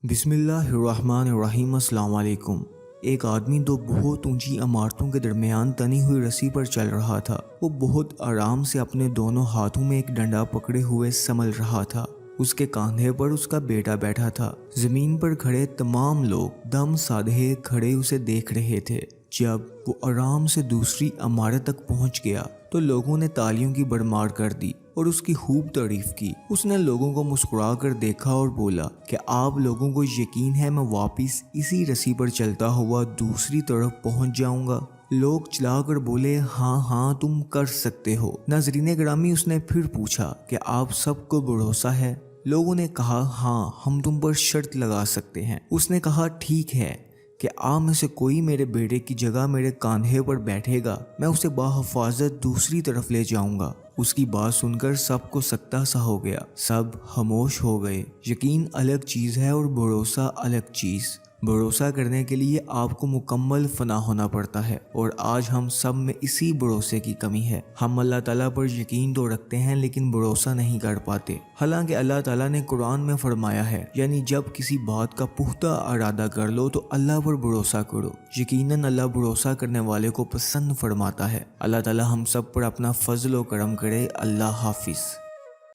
बिस्मिल्लाहिर्रहमानिर्रहीम। अस्सलाम वालेकुम। एक आदमी दो बहुत ऊंची इमारतों के दरमियान तनी हुई रस्सी पर चल रहा था। वो बहुत आराम से अपने दोनों हाथों में एक डंडा पकड़े हुए संभल रहा था। उसके कंधे पर उसका बेटा बैठा था। जमीन पर खड़े तमाम लोग दम साधे खड़े उसे देख रहे थे। जब वो आराम से दूसरी इमारत तक पहुंच गया तो लोगों ने तालियों की भरमार कर दी और उसकी खूब तारीफ की। उसने लोगों को मुस्कुरा कर देखा और बोला कि आप लोगों को यकीन है मैं वापस इसी रस्सी पर चलता हुआ दूसरी तरफ पहुंच जाऊंगा। लोग चिल्लाकर बोले हाँ हाँ तुम कर सकते हो। नाज़रीन ग्रामी, उसने फिर पूछा कि आप सबको भरोसा है? लोगों ने कहा हाँ हम तुम पर शर्त लगा सकते हैं। उसने कहा ठीक है कि आप में से कोई मेरे बेटे की जगह मेरे कंधे पर बैठेगा, मैं उसे बाहिफाजत दूसरी तरफ ले जाऊंगा। उसकी बात सुनकर सबको सकता सा हो गया। सब खामोश हो गए। यकीन अलग चीज़ है और भरोसा अलग चीज़। भरोसा करने के लिए आपको मुकम्मल फना होना पड़ता है और आज हम सब में इसी भरोसे की कमी है। हम अल्लाह ताला पर यकीन तो रखते हैं लेकिन भरोसा नहीं कर पाते। हालांकि अल्लाह ताला ने कुरान में फरमाया है, यानी जब किसी बात का पुख्ता इरादा कर लो तो अल्लाह पर भरोसा करो। यकीनन अल्लाह भरोसा करने वाले को पसंद फरमाता है। अल्लाह ताला हम सब पर अपना फजल व करम करे। अल्लाह हाफिज।